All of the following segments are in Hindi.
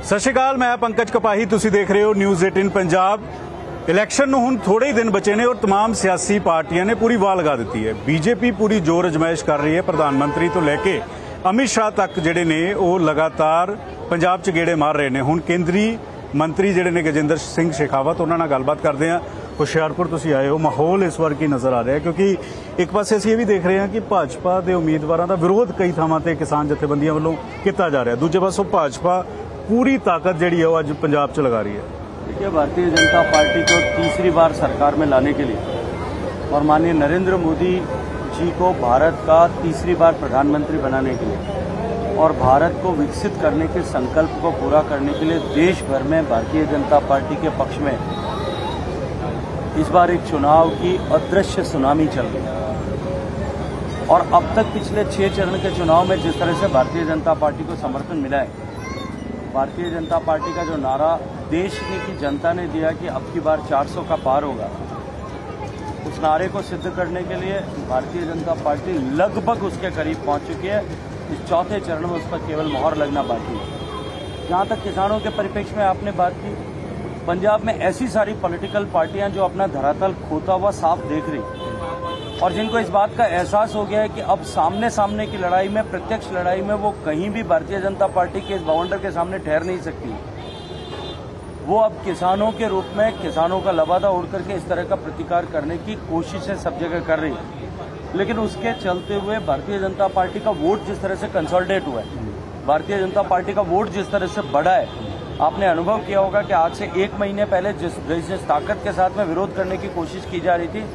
सत श्री अकाल, मैं पंकज कपाही, तुसी देख रहे हो न्यूज़ 18 पंजाब। इलैक्शन ਨੂੰ ਹੁਣ थोड़े ही दिन बचे ने और तमाम सियासी पार्टियां ने पूरी वाह लगा दी है। बीजेपी पूरी जोर अजमाइश कर रही है। प्रधानमंत्री तो लैके अमित शाह तक जिहड़े ने वो लगातार पंजाब च गेड़े मार रहे हैं। हुण केंद्री मंत्री जिहड़े ने गजेंद्र सिंह शेखावत, उन्हां नाल गलबात करते हैं। हुशियारपुर तुसीं आए हो, माहौल इस बार की नज़र आ रहा है? क्योंकि एक पासे असीं ये भी देख रहे हैं कि भाजपा के उम्मीदवारों का विरोध कई थावां ते किसान जथेबंदियां वालों किया जा रहा है। दूजे पासों भाजपा पूरी ताकत जिहड़ी है वो अज पंजाब च लगा रही है। देखिए, भारतीय जनता पार्टी को तीसरी बार सरकार में लाने के लिए और माननीय नरेंद्र मोदी जी को भारत का तीसरी बार प्रधानमंत्री बनाने के लिए और भारत को विकसित करने के संकल्प को पूरा करने के लिए देश भर में भारतीय जनता पार्टी के पक्ष में इस बार एक चुनाव की अदृश्य सुनामी चल रही है। और अब तक पिछले 6 चरण के चुनाव में जिस तरह से भारतीय जनता पार्टी को समर्थन मिला है, भारतीय जनता पार्टी का जो नारा देश की जनता ने दिया कि अब की बार 400 का पार होगा, उस नारे को सिद्ध करने के लिए भारतीय जनता पार्टी लगभग उसके करीब पहुंच चुकी है। इस चौथे चरण में उस पर केवल मोहर लगना बाकी है। जहां तक किसानों के परिप्रेक्ष्य में आपने बात की, पंजाब में ऐसी सारी पॉलिटिकल पार्टियां जो अपना धरातल खोता हुआ साफ देख रही और जिनको इस बात का एहसास हो गया है कि अब सामने सामने की लड़ाई में, प्रत्यक्ष लड़ाई में वो कहीं भी भारतीय जनता पार्टी के इस बवंडर के सामने ठहर नहीं सकती। वो अब किसानों के रूप में किसानों का लबादा उड़ करके इस तरह का प्रतिकार करने की कोशिशें सब जगह कर रही है। लेकिन उसके चलते हुए भारतीय जनता पार्टी का वोट जिस तरह से कंसोलिडेट हुआ है, भारतीय जनता पार्टी का वोट जिस तरह से बढ़ा है, आपने अनुभव किया होगा कि आज से 1 महीने पहले जिस ताकत के साथ में विरोध करने की कोशिश की जा रही थी,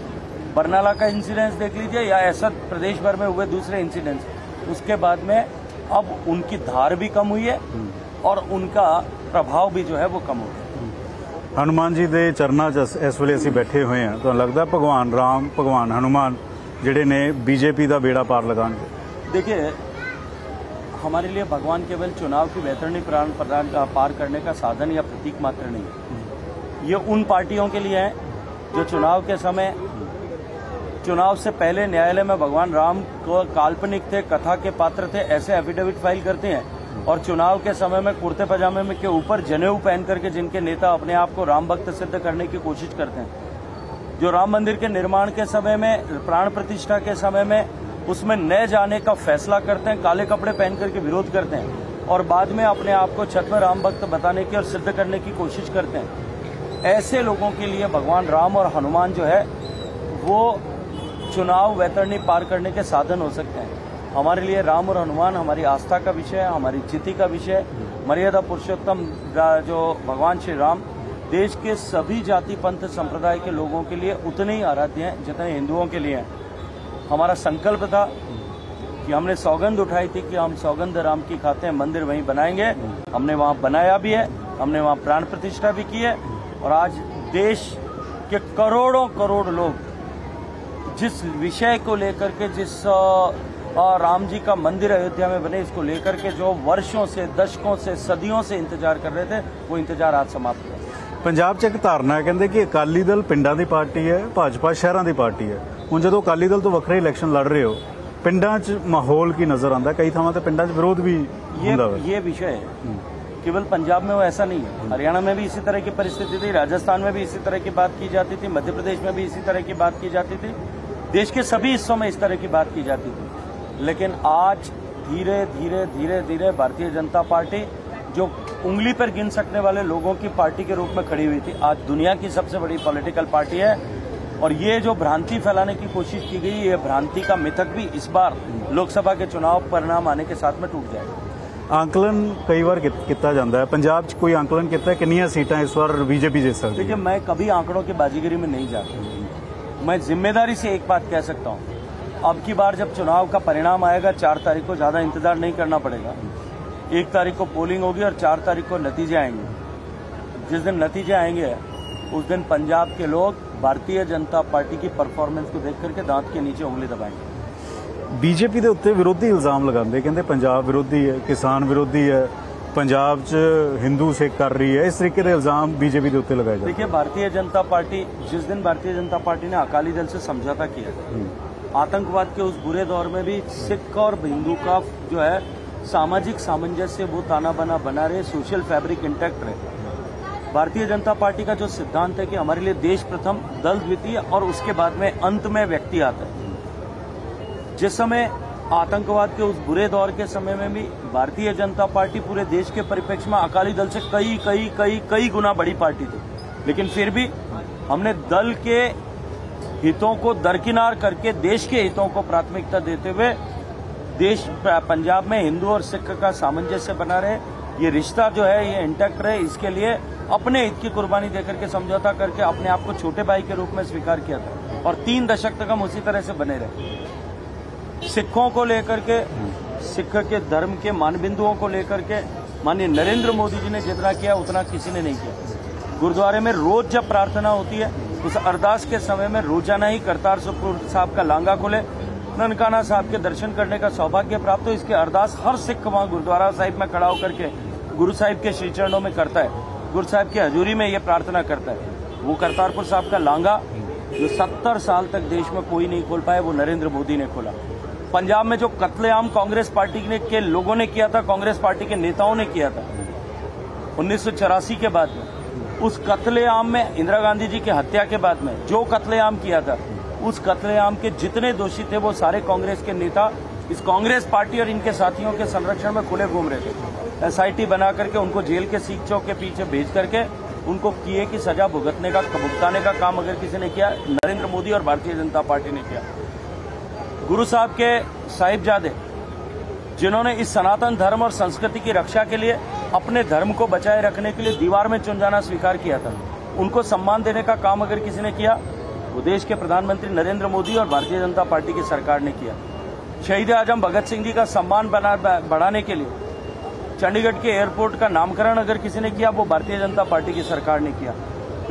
बरनाला का इंसिडेंस देख लीजिए या ऐसा प्रदेश भर में हुए दूसरे इंसिडेंट्स, उसके बाद में अब उनकी धार भी कम हुई है और उनका प्रभाव भी जो है वो कम हो गया। हनुमान जी के चरणों इस वेले असीं बैठे हुए हैं, तो लगता भगवान राम, भगवान हनुमान जिहड़े ने बीजेपी का बेड़ा पार लगाएंगे। देखिए, हमारे लिए भगवान केवल चुनाव की वैतरणी पार करने का साधन या प्रतीक मात्र नहीं है। ये उन पार्टियों के लिए है जो चुनाव के समय, चुनाव से पहले न्यायालय में भगवान राम को काल्पनिक थे, कथा के पात्र थे, ऐसे एफिडेविट फाइल करते हैं और चुनाव के समय में कुर्ते पजामे में के ऊपर जनेऊ पहन करके जिनके नेता अपने आप को राम भक्त सिद्ध करने की कोशिश करते हैं, जो राम मंदिर के निर्माण के समय में, प्राण प्रतिष्ठा के समय में उसमें न जाने का फैसला करते हैं, काले कपड़े पहन करके विरोध करते हैं और बाद में अपने आप को छत में राम भक्त बताने की और सिद्ध करने की कोशिश करते हैं। ऐसे लोगों के लिए भगवान राम और हनुमान जो है वो चुनाव वैतरणी पार करने के साधन हो सकते हैं। हमारे लिए राम और हनुमान हमारी आस्था का विषय है, हमारी चिति का विषय है। मर्यादा पुरुषोत्तम जो भगवान श्री राम देश के सभी जाति पंथ संप्रदाय के लोगों के लिए उतने ही आराध्य हैं जितने हिंदुओं के लिए हैं। हमारा संकल्प था कि हमने सौगंध उठाई थी कि हम सौगंध राम की खाते हैं, मंदिर वहीं बनाएंगे। हमने वहां बनाया भी है, हमने वहां प्राण प्रतिष्ठा भी की है और आज देश के करोड़ों करोड़ लोग जिस विषय को लेकर के, जिस राम जी का मंदिर अयोध्या में बने, इसको लेकर के जो वर्षों से, दशकों से, सदियों से इंतजार कर रहे थे, वो इंतजार आज समाप्त हुआ। पंजाब च एक धारणा है, कहते कि अकाली दल पिंडां दी पार्टी है, भाजपा शहरां दी पार्टी है। हुण जदों अकाली दल तो वखरे इलैक्शन लड़ रहे हो, पिंडां च माहौल की नजर आंदा, कई थावां ते पिंडां च विरोध भी हुंदा है। ये विषय है, केवल पंजाब में वो ऐसा नहीं है, हरियाणा में भी इसी तरह की परिस्थिति थी, राजस्थान में भी इसी तरह की बात की जाती थी, मध्य प्रदेश में भी इसी तरह की बात की जाती थी, देश के सभी हिस्सों में इस तरह की बात की जाती थी। लेकिन आज धीरे धीरे धीरे धीरे भारतीय जनता पार्टी, जो उंगली पर गिन सकने वाले लोगों की पार्टी के रूप में खड़ी हुई थी, आज दुनिया की सबसे बड़ी पॉलिटिकल पार्टी है। और ये जो भ्रांति फैलाने की कोशिश की गई, ये भ्रांति का मिथक भी इस बार लोकसभा के चुनाव परिणाम आने के साथ में टूट जाएगा। आंकलन कई बार किया जाता है, पंजाब च कोई आंकलन किया कितनी सीटां इस बार बीजेपी जीत सकती है? देखिए, मैं कभी आंकड़ों की बाजीगरी में नहीं जाता। मैं जिम्मेदारी से एक बात कह सकता हूं, अब की बार जब चुनाव का परिणाम आएगा 4 तारीख को, ज्यादा इंतजार नहीं करना पड़ेगा। 1 तारीख को पोलिंग होगी और 4 तारीख को नतीजे आएंगे। जिस दिन नतीजे आएंगे उस दिन पंजाब के लोग भारतीय जनता पार्टी की परफॉर्मेंस को देख करके दांत के नीचे उंगली दबाएंगे। बीजेपी के उत्ते विरोधी इल्जाम लगाते, कहते पंजाब विरोधी है, किसान विरोधी है, पंजाब च हिंदू सिख कर रही है, इस तरीके के इल्जाम बीजेपी के उत्ते लगाए जाते। देखिए, भारतीय जनता पार्टी, जिस दिन भारतीय जनता पार्टी ने अकाली दल से समझौता किया, आतंकवाद के उस बुरे दौर में भी सिख और हिंदू का जो है सामाजिक सामंजस्य वो ताना बाना बना रहे, सोशल फैब्रिक इंटैक्ट रहे। भारतीय जनता पार्टी का जो सिद्धांत है कि हमारे लिए देश प्रथम, दल द्वितीय और उसके बाद में अंत में व्यक्ति आता है। जिस समय आतंकवाद के उस बुरे दौर के समय में भी भारतीय जनता पार्टी पूरे देश के परिप्रेक्ष्य में अकाली दल से कई गुना बड़ी पार्टी थी, लेकिन फिर भी हमने दल के हितों को दरकिनार करके देश के हितों को प्राथमिकता देते हुए देश पंजाब में हिंदू और सिख का सामंजस्य बना रहे, ये रिश्ता जो है ये इंटैक्ट रहे, इसके लिए अपने हित की कुर्बानी देकर के समझौता करके अपने आप को छोटे भाई के रूप में स्वीकार किया था और 3 दशक तक हम उसी तरह से बने रहे। सिखों को लेकर के, सिख के धर्म के मानबिंदुओं को लेकर के माननीय नरेंद्र मोदी जी ने जितना किया उतना किसी ने नहीं किया। गुरुद्वारे में रोज जब प्रार्थना होती है उस अरदास के समय में रोजाना ही करतारपुर साहब का लांगा खुले, ननकाना साहब के दर्शन करने का सौभाग्य प्राप्त हो। इसके अरदास हर सिख वहां गुरुद्वारा साहिब में खड़ा होकर के गुरु साहिब के श्री चरणों में करता है, गुरु साहिब की हजूरी में ये प्रार्थना करता है। वो करतारपुर साहब का लांगा जो 70 साल तक देश में कोई नहीं खोल पाया, वो नरेंद्र मोदी ने खोला। पंजाब में जो कत्लेआम कांग्रेस पार्टी के लोगों ने किया था, कांग्रेस पार्टी के नेताओं ने किया था 1984 के बाद में, उस कत्लेआम में इंदिरा गांधी जी की हत्या के बाद में जो कत्लेआम किया था, उस कत्लेआम के जितने दोषी थे वो सारे कांग्रेस के नेता इस कांग्रेस पार्टी और इनके साथियों के संरक्षण में खुले घूम रहे थे। एसआईटी बना करके उनको जेल के सीखचों के पीछे भेज करके उनको किए की सजा भुगताने का काम अगर किसी ने किया, नरेंद्र मोदी और भारतीय जनता पार्टी ने किया। गुरु साहब के साहिबजादे जिन्होंने इस सनातन धर्म और संस्कृति की रक्षा के लिए अपने धर्म को बचाए रखने के लिए दीवार में चुन जाना स्वीकार किया था, उनको सम्मान देने का काम अगर किसी ने किया वो देश के प्रधानमंत्री नरेंद्र मोदी और भारतीय जनता पार्टी की सरकार ने किया। शहीद आजम भगत सिंह जी का सम्मान बढ़ाने के लिए चंडीगढ़ के एयरपोर्ट का नामकरण अगर किसी ने किया वो भारतीय जनता पार्टी की सरकार ने किया।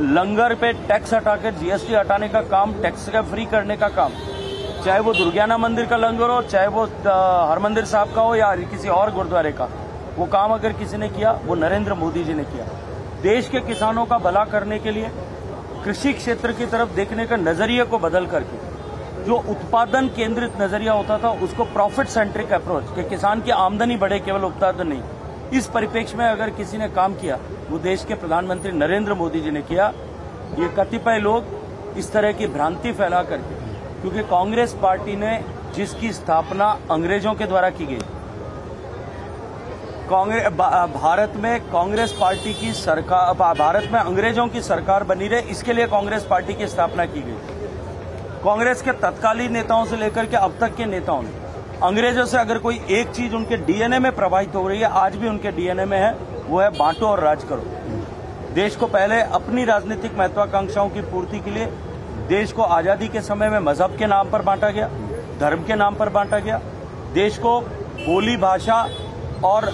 लंगर पे टैक्स हटाकर जीएसटी हटाने का काम, टैक्स का फ्री करने का काम, चाहे वो दुर्गियाना मंदिर का लंगर हो, चाहे वो हरमंदिर साहब का हो या किसी और गुरुद्वारे का, वो काम अगर किसी ने किया वो नरेंद्र मोदी जी ने किया। देश के किसानों का भला करने के लिए कृषि क्षेत्र की तरफ देखने का नजरिए को बदल करके जो उत्पादन केंद्रित नजरिया होता था उसको प्रॉफिट सेंट्रिक अप्रोच कि किसान की आमदनी बढ़े, केवल उत्पादन नहीं, इस परिप्रेक्ष्य में अगर किसी ने काम किया वो देश के प्रधानमंत्री नरेंद्र मोदी जी ने किया। ये कतिपय लोग इस तरह की भ्रांति फैला करके, क्योंकि कांग्रेस पार्टी ने जिसकी स्थापना अंग्रेजों के द्वारा की गई, भारत में कांग्रेस पार्टी की सरकार, भारत में अंग्रेजों की सरकार बनी रहे इसके लिए कांग्रेस पार्टी की स्थापना की गई। कांग्रेस के तत्कालीन नेताओं से लेकर के अब तक के नेताओं ने अंग्रेजों से अगर कोई एक चीज उनके डीएनए में प्रभावित हो रही है, आज भी उनके डीएनए में है, वो है बांटो और राज करो। देश को पहले अपनी राजनीतिक महत्वाकांक्षाओं की पूर्ति के लिए देश को आजादी के समय में मजहब के नाम पर बांटा गया, धर्म के नाम पर बांटा गया, देश को बोली भाषा और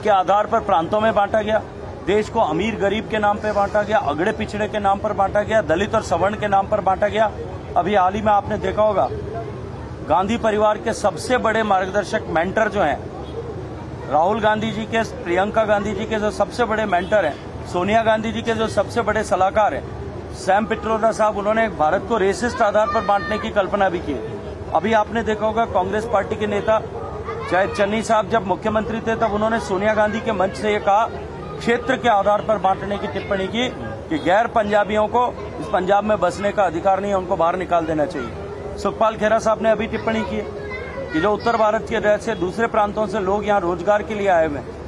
के आधार पर प्रांतों में बांटा गया, देश को अमीर गरीब के नाम पर बांटा गया, अगड़े पिछड़े के नाम पर बांटा गया, दलित और सवर्ण के नाम पर बांटा गया। अभी हाल ही में आपने देखा होगा गांधी परिवार के सबसे बड़े मार्गदर्शक मेंटर जो हैं, राहुल गांधी जी के, प्रियंका गांधी जी के जो सबसे बड़े मेंटर हैं, सोनिया गांधी जी के जो सबसे बड़े सलाहकार हैं, सैम पिट्रोदा साहब, उन्होंने भारत को रेसिस्ट आधार पर बांटने की कल्पना भी की। अभी आपने देखा होगा कांग्रेस पार्टी के नेता, चाहे चन्नी साहब जब मुख्यमंत्री थे तब उन्होंने सोनिया गांधी के मंच से ये कहा, क्षेत्र के आधार पर बांटने की टिप्पणी की कि गैर पंजाबियों को इस पंजाब में बसने का अधिकार नहीं है, उनको बाहर निकाल देना चाहिए। सुखपाल खेरा साहब ने अभी टिप्पणी की कि जो उत्तर भारत के जैसे दूसरे प्रांतों से लोग यहाँ रोजगार के लिए आए हुए हैं,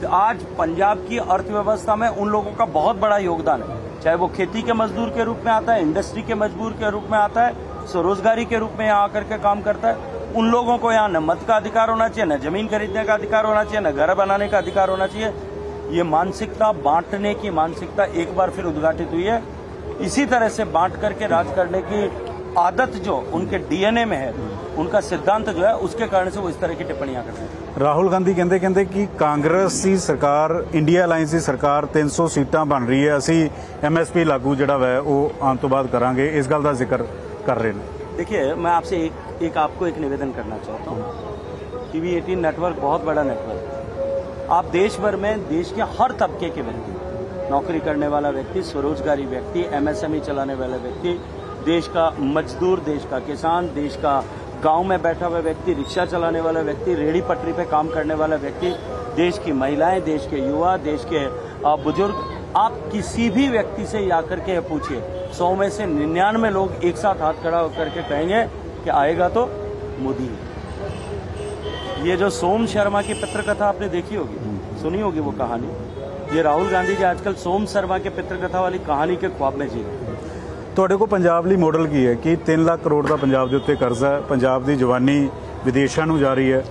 आज पंजाब की अर्थव्यवस्था में उन लोगों का बहुत बड़ा योगदान है, चाहे वो खेती के मजदूर के रूप में आता है, इंडस्ट्री के मजदूर के रूप में आता है, स्वरोजगारी के रूप में यहाँ आकर के काम करता है। उन लोगों को यहाँ न मत का अधिकार होना चाहिए, न जमीन खरीदने का अधिकार होना चाहिए, न घर बनाने का अधिकार होना चाहिए। ये मानसिकता, बांटने की मानसिकता एक बार फिर उद्घाटित हुई है। इसी तरह से बांट करके राज करने की आदत जो उनके डीएनए में है, उनका सिद्धांत जो है, उसके कारण से वो इस तरह की टिप्पणियां करते हैं। राहुल गांधी कहते कि कांग्रेस की सरकार, इंडिया अलायंस की सरकार 300 सीटां बन रही है, असी एमएसपी लागू जिहड़ा है वो आने तो बाद करांगे, इस गल का जिक्र कर रहे हैं। देखिए, मैं आपसे आपको एक निवेदन करना चाहता हूँ। टीवी 18 नेटवर्क बहुत बड़ा नेटवर्क है। आप देश भर में देश के हर तबके के व्यक्ति, नौकरी करने वाला व्यक्ति, स्वरोजगारी व्यक्ति, एमएसएमई चलाने वाला व्यक्ति, देश का मजदूर, देश का किसान, देश का गांव में बैठा हुआ व्यक्ति, रिक्शा चलाने वाला व्यक्ति, रेहड़ी पटरी पे काम करने वाला व्यक्ति, देश की महिलाएं, देश के युवा, देश के बुजुर्ग, आप किसी भी व्यक्ति से आकर के पूछिए, 100 में से 99 लोग एक साथ हाथ खड़ा होकर के कहेंगे कि आएगा तो मोदी है। ये जो सोम शर्मा की पितृकथा आपने देखी होगी, सुनी होगी वो कहानी, ये राहुल गांधी जी आजकल सोम शर्मा के पितृकथा वाली कहानी के ख्वाब में जी रहे। ਤੁਹਾਡੇ ਕੋਲ ਪੰਜਾਬ ਲਈ ਮਾਡਲ ਕੀ ਹੈ ਕਿ 3 ਲੱਖ ਕਰੋੜ ਦਾ ਪੰਜਾਬ ਦੇ ਉੱਤੇ ਕਰਜ਼ਾ ਹੈ, ਪੰਜਾਬ ਦੀ ਜਵਾਨੀ ਵਿਦੇਸ਼ਾਂ ਨੂੰ ਜਾ ਰਹੀ ਹੈ,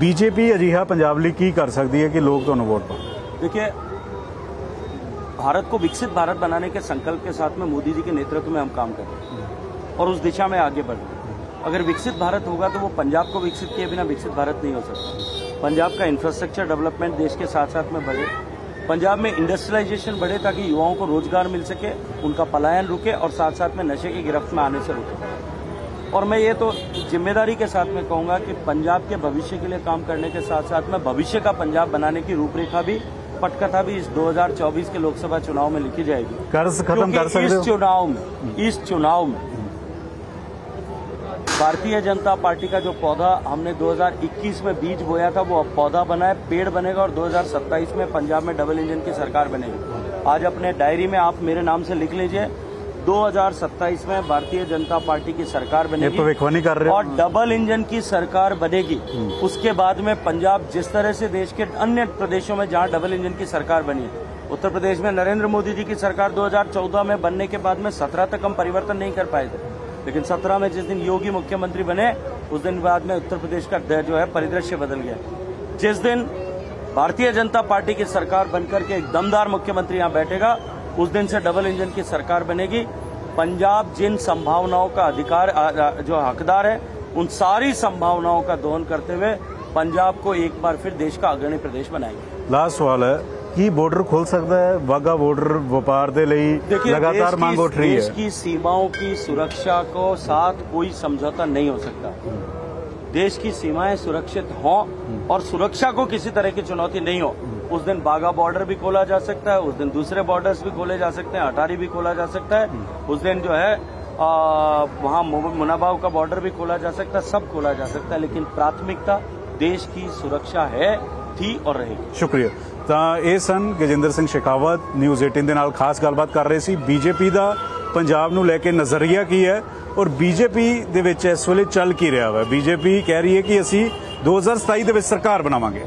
बीजेपी ਅਜਿਹਾ ਪੰਜਾਬ ਲਈ ਕੀ ਕਰ ਸਕਦੀ ਹੈ ਕਿ ਲੋਕ ਤੁਹਾਨੂੰ ਵੋਟ ਪਾਣ? देखिए, भारत को विकसित भारत बनाने के संकल्प के साथ में मोदी जी के नेतृत्व में हम काम कर रहे हैं और उस दिशा में आगे बढ़ रहे हैं। अगर विकसित भारत होगा तो वो पंजाब को विकसित किए बिना विकसित भारत नहीं हो सकता। पंजाब का इंफ्रास्ट्रक्चर डेवलपमेंट देश के साथ साथ में बढ़े, पंजाब में इंडस्ट्रियलाइजेशन बढ़े ताकि युवाओं को रोजगार मिल सके, उनका पलायन रुके और साथ साथ में नशे की गिरफ्त में आने से रुके। और मैं ये तो जिम्मेदारी के साथ में कहूंगा कि पंजाब के भविष्य के लिए काम करने के साथ साथ में भविष्य का पंजाब बनाने की रूपरेखा भी, पटकथा भी इस 2024 के लोकसभा चुनाव में लिखी जाएगी। कर्ज खत्म कर सकते हो? इस चुनाव में भारतीय जनता पार्टी का जो पौधा हमने 2021 में बीज बोया था वो अब पौधा बना है, पेड़ बनेगा और 2027 में पंजाब में डबल इंजन की सरकार बनेगी। आज अपने डायरी में आप मेरे नाम से लिख लीजिए, 2027 में भारतीय जनता पार्टी की सरकार बनेगी भविष्यवाणी कर रहे और डबल इंजन की सरकार बनेगी। उसके बाद में पंजाब जिस तरह से देश के अन्य प्रदेशों में जहां डबल इंजन की सरकार बनी है, उत्तर प्रदेश में नरेंद्र मोदी जी की सरकार 2014 में बनने के बाद में 17 तक हम परिवर्तन नहीं कर पाए थे, लेकिन 17 में जिस दिन योगी मुख्यमंत्री बने उस दिन बाद में उत्तर प्रदेश का जो है परिदृश्य बदल गया। जिस दिन भारतीय जनता पार्टी की सरकार बनकर के एक दमदार मुख्यमंत्री यहाँ बैठेगा उस दिन से डबल इंजन की सरकार बनेगी। पंजाब जिन संभावनाओं का अधिकार जो हकदार है उन सारी संभावनाओं का दोहन करते हुए पंजाब को एक बार फिर देश का अग्रणी प्रदेश बनाएंगे। लास्ट सवाल है कि बॉर्डर खुल सकता है? वाघा बॉर्डर व्यापार के लिए लगातार मांग उठ रही है। देश की सीमाओं की सुरक्षा को साथ कोई समझौता नहीं हो सकता। देश की सीमाएं सुरक्षित हों और सुरक्षा को किसी तरह की चुनौती नहीं हो, उस दिन बाघा बॉर्डर भी खोला जा सकता है, उस दिन दूसरे बॉर्डर्स भी खोले जा सकते हैं, अटारी भी खोला जा सकता है, उस दिन जो है वहां मुनाबाव का बॉर्डर भी खोला जा सकता है, सब खोला जा सकता है, लेकिन प्राथमिकता देश की सुरक्षा है, थी और रहेगी। शुक्रिया। ਤਾਂ ਇਹ ਸਨ ਗਜਿੰਦਰ ਸਿੰਘ ਸ਼ੇਖਾਵਤ ਨਿਊਜ਼ 18 ਦੇ ਨਾਲ ਖਾਸ ਗੱਲਬਾਤ ਕਰ ਰਹੇ ਸੀ। ਬੀਜੇਪੀ ਦਾ ਪੰਜਾਬ ਨੂੰ ਲੈ ਕੇ ਨਜ਼ਰੀਆ ਕੀ ਹੈ ਔਰ ਬੀਜੇਪੀ ਦੇ ਵਿੱਚ ਇਸ ਵੇਲੇ ਚੱਲ ਕੀ ਰਿਹਾ ਹੈ। ਬੀਜੇਪੀ ਕਹਿ ਰਹੀ ਹੈ ਕਿ ਅਸੀਂ 2027 ਦੇ ਵਿੱਚ ਸਰਕਾਰ ਬਣਾਵਾਂਗੇ।